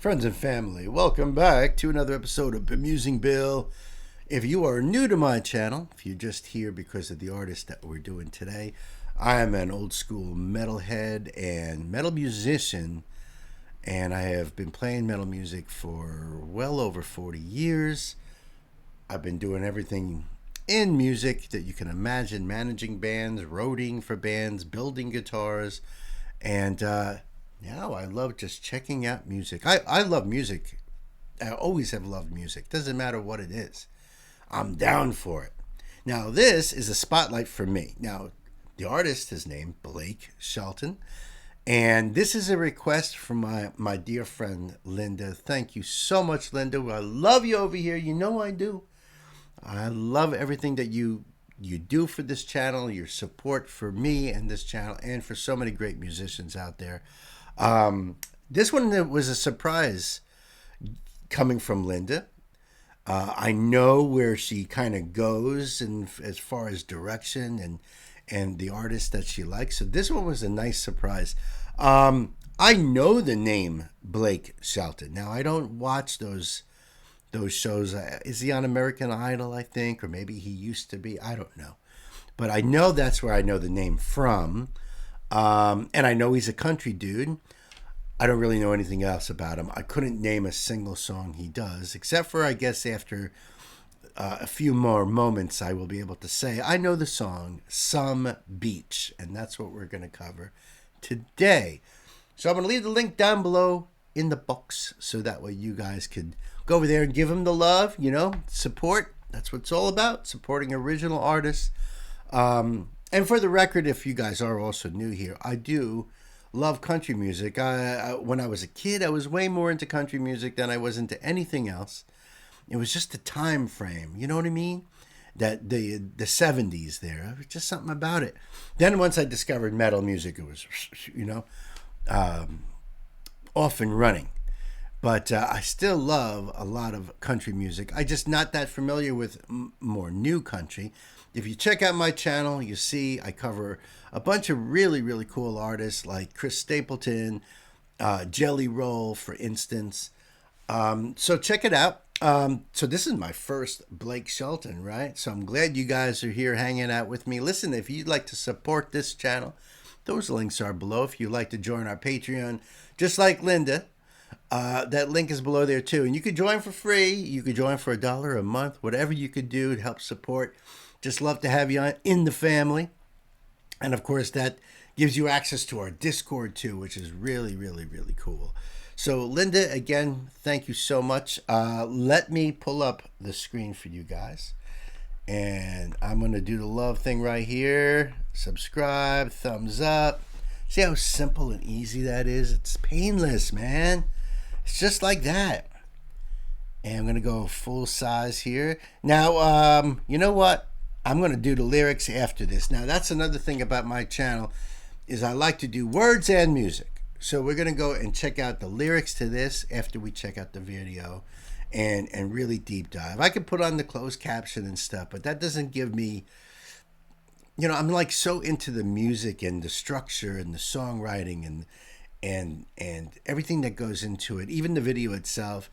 Friends and family, welcome back to another episode of Bemusing Bill. If you are new to my channel, if you're just here because of the artist that we're doing today, I am an old school metalhead and metal musician, and I have been playing metal music for well over 40 years. I've been doing everything in music that you can imagine, managing bands, roading for bands, building guitars, and I love just checking out music. I love music. I always have loved music. Doesn't matter what it is. I'm down for it. Now, this is a spotlight for me. Now, the artist is named Blake Shelton, and this is a request from my dear friend, Linda. Thank you so much, Linda. I love you over here. You know I do. I love everything that you do for this channel, your support for me and this channel, and for so many great musicians out there. This one was a surprise coming from Linda. I know where she kind of goes and as far as direction and the artist that she likes. So this one was a nice surprise. I know the name Blake Shelton. Now, I don't watch those shows. Is he on American Idol, I think? Or maybe he used to be. I don't know. But I know that's where I know the name from. And I know he's a country dude. I don't really know anything else about him. I couldn't name a single song he does, except for, I guess, after a few more moments, I will be able to say, I know the song, Some Beach. And that's what we're going to cover today. So I'm going to leave the link down below in the box so that way you guys could go over there and give him the love, support. That's what it's all about, supporting original artists. And for the record, if you guys are also new here, I do love country music. When I was a kid, I was way more into country music than I was into anything else. It was just the time frame, you know what I mean? That the 70s there, was just something about it. Then once I discovered metal music, it was, off and running. But I still love a lot of country music. I'm just not that familiar with more new country. If you check out my channel, you see I cover a bunch of really, really cool artists like Chris Stapleton, Jelly Roll, for instance. So check it out. So this is my first Blake Shelton, right? So I'm glad you guys are here hanging out with me. Listen, if you'd like to support this channel, those links are below. If you'd like to join our Patreon, just like Linda, that link is below there too. And you could join for free. You could join for $1 a month, whatever you could do to help support. Just love to have you in the family. And of course, that gives you access to our Discord too, which is really, really, really cool. So Linda, again, thank you so much. Let me pull up the screen for you guys. And I'm going to do the love thing right here. Subscribe, thumbs up. See how simple and easy that is? It's painless, man. It's just like that. And I'm going to go full size here. Now, you know what? I'm going to do the lyrics after this. Now, that's another thing about my channel is I like to do words and music. So we're going to go and check out the lyrics to this after we check out the video and really deep dive. I could put on the closed caption and stuff, but that doesn't give me, I'm like so into the music and the structure and the songwriting and everything that goes into it, even the video itself,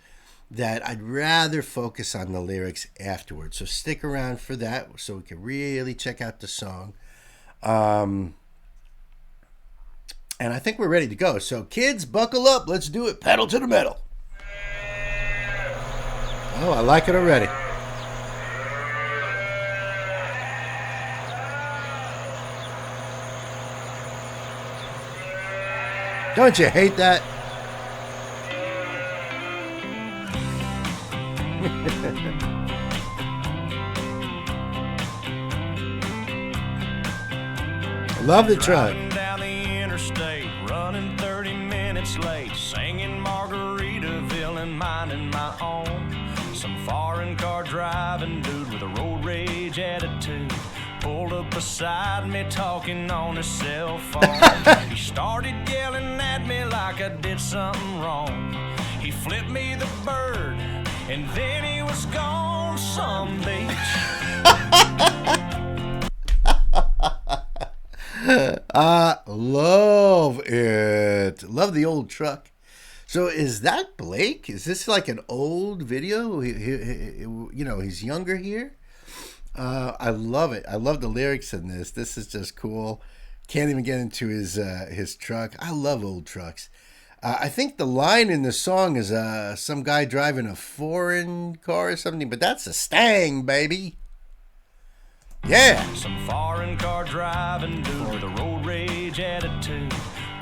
that I'd rather focus on the lyrics afterwards. So stick around for that so we can really check out the song. And I think we're ready to go. So kids, buckle up. Let's do it. Pedal to the metal. Oh, I like it already. Don't you hate that? Love the truck. Driving down the interstate, running 30 minutes late, singing Margaritaville and minding my own. Some foreign car driving dude with a road rage attitude pulled up beside me talking on his cell phone. He started yelling at me like I did something wrong. He flipped me the bird and then he was gone some beach. I love it. Love the old truck. So is that Blake? Is this like an old video? He's younger here. I love it. I love the lyrics in this. This is just cool. Can't even get into his truck. I love old trucks. I think the line in the song is some guy driving a foreign car or something, but that's a Stang, baby. Yeah. Some foreign car driving dude with a road rage attitude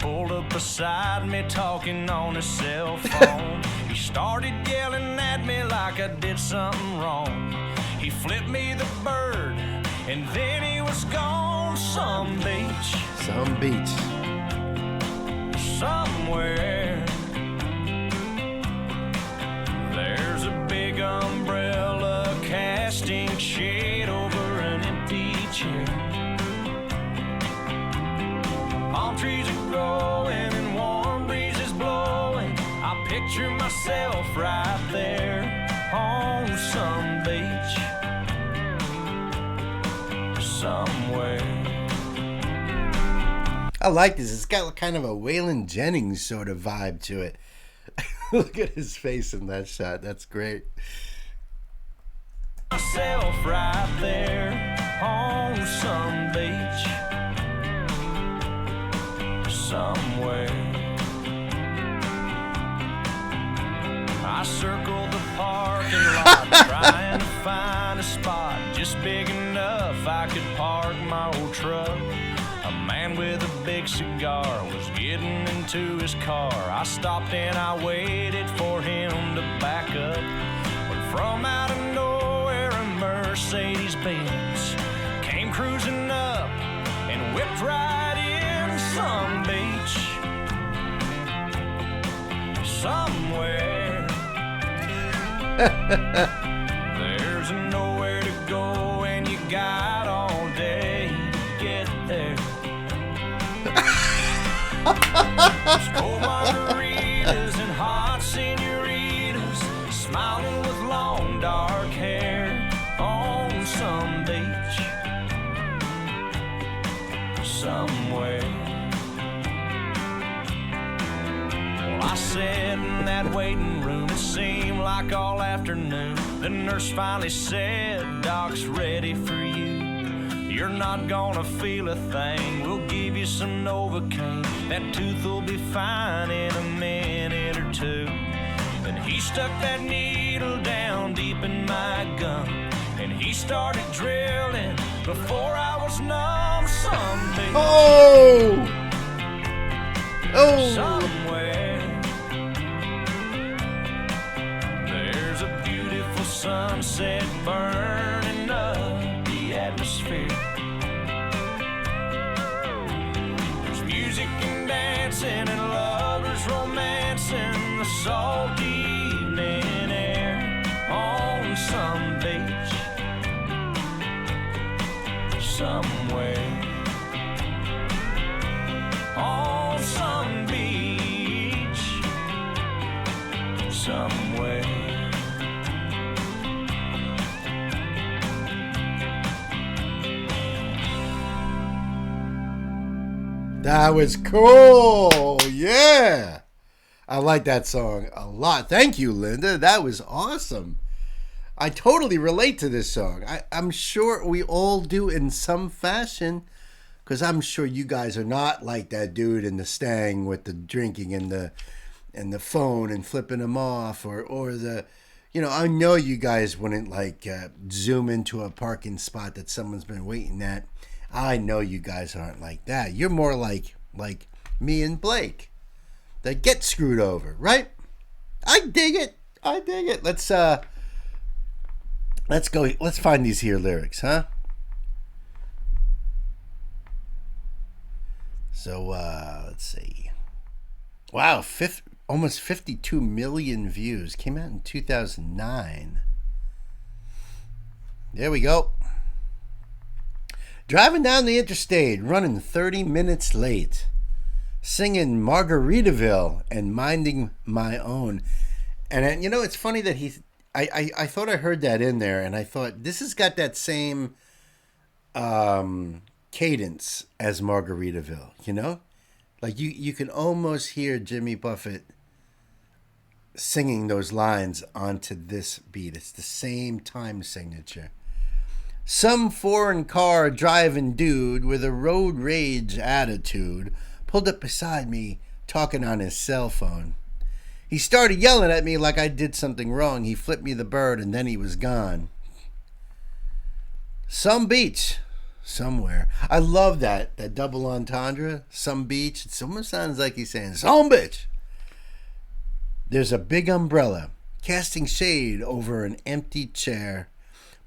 pulled up beside me talking on his cell phone. He started yelling at me like I did something wrong. He flipped me the bird and then he was gone. Some beach. Some beach. Somewhere there's a big umbrella casting shade over an empty chair. Palm trees are growing and warm breezes blowing. I picture myself right there on some beach somewhere. I like this. It's got kind of a Waylon Jennings sort of vibe to it. Look at his face in that shot. That's great. Myself right there on some beach somewhere. I circled the parking lot trying to find a spot just big enough I could park my old truck. A man with a big cigar was getting into his car. I stopped and I waited for him to back up. When from out of nowhere a Mercedes-Benz came cruising up and whipped right in some beach somewhere. There's nowhere to go and you got all day to get there. Cold margaritas and hot senoritas smiling with long dark hair on some beach somewhere. Well, I sat in that waiting room. It seemed like all afternoon. The nurse finally said, "Doc's ready for you. You're not gonna feel a thing. We'll give you some Novocaine. That tooth will be fine in a minute or two." Then he stuck that needle down deep in my gum, and he started drilling before I was numb. Some beach somewhere. There's a beautiful sunset burning up the atmosphere. There's music and dancing and lovers romancing the salty evening air on some beach somewhere. On some beach somewhere. That was cool. Yeah. I like that song a lot. Thank you, Linda. That was awesome. I totally relate to this song. I'm sure we all do in some fashion, because I'm sure you guys are not like that dude in the Stang with the drinking and the phone and flipping them off, or the, I know you guys wouldn't zoom into a parking spot that someone's been waiting at. I know you guys aren't like that. You're more like me and Blake that get screwed over, right? I dig it. Let's go. Let's find these here lyrics, huh? So let's see. Wow, almost 52 million views. Came out in 2009. There we go. Driving down the interstate, running 30 minutes late, singing Margaritaville and minding my own. And it's funny that I thought I heard that in there, and I thought this has got that same cadence as Margaritaville, Like you can almost hear Jimmy Buffett singing those lines onto this beat. It's the same time signature. Some foreign car driving dude with a road rage attitude pulled up beside me talking on his cell phone. He started yelling at me like I did something wrong. He flipped me the bird and then he was gone. Some beach, somewhere. I love that double entendre. Some beach. It almost sounds like he's saying, some bitch. There's a big umbrella casting shade over an empty chair.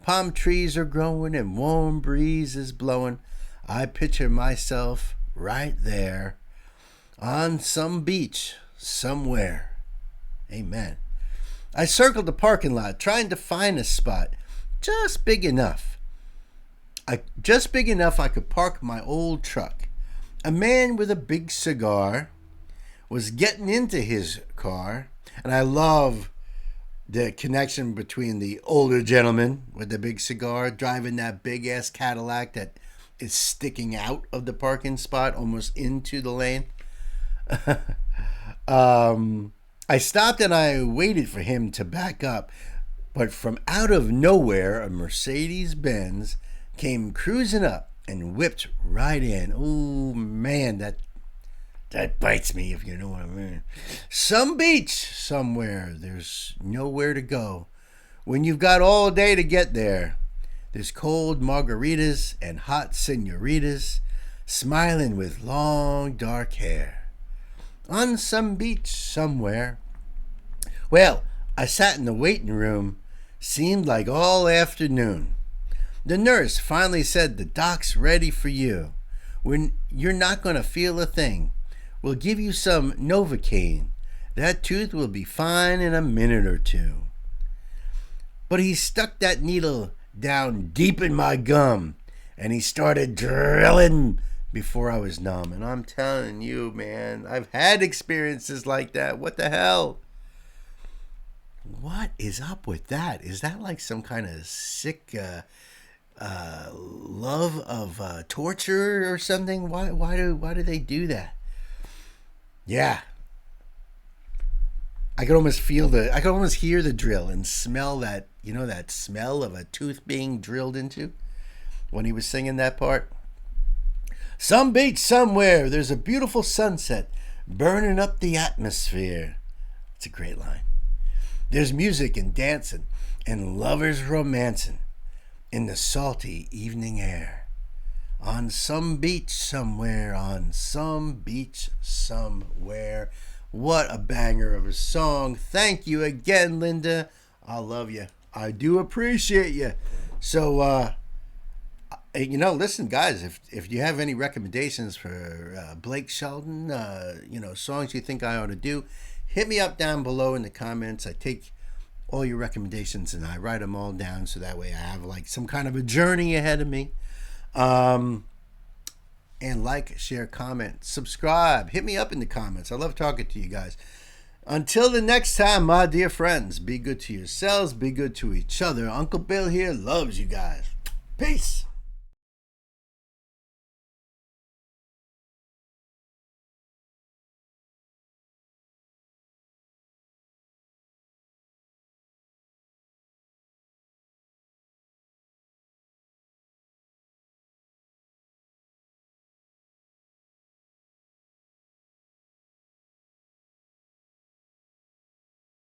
Palm trees are growing and warm breeze is blowing. I picture myself right there on some beach somewhere. Amen. I circled the parking lot trying to find a spot just big enough. I could park my old truck. A man with a big cigar was getting into his car, and I love the connection between the older gentleman with the big cigar driving that big ass Cadillac that is sticking out of the parking spot almost into the lane. I stopped and I waited for him to back up, but from out of nowhere, a Mercedes-Benz came cruising up and whipped right in. Oh man, that bites me, if you know what I mean. Some beach somewhere. There's nowhere to go. When you've got all day to get there, there's cold margaritas and hot senoritas smiling with long dark hair. On some beach somewhere. Well, I sat in the waiting room. Seemed like all afternoon. The nurse finally said the doc's ready for you. When you're not going to feel a thing. We'll give you some Novocaine. That tooth will be fine in a minute or two. But he stuck that needle down deep in my gum, and he started drilling before I was numb. And I'm telling you, man, I've had experiences like that. What the hell? What is up with that? Is that like some kind of sick love of torture or something? Why do they do that? Yeah. I could almost hear the drill and smell that, that smell of a tooth being drilled into when he was singing that part. Some beach somewhere, there's a beautiful sunset burning up the atmosphere. It's a great line. There's music and dancing and lovers romancing in the salty evening air. On some beach somewhere, on some beach somewhere. What a banger of a song. Thank you again, Linda. I love you. I do appreciate you. So, listen, guys, if you have any recommendations for Blake Shelton, songs you think I ought to do, hit me up down below in the comments. I take all your recommendations and I write them all down so that way I have like some kind of a journey ahead of me. And like, share, comment, subscribe. Hit me up in the comments. I love talking to you guys. Until the next time, my dear friends, be good to yourselves, be good to each other. Uncle Bill here loves you guys. Peace.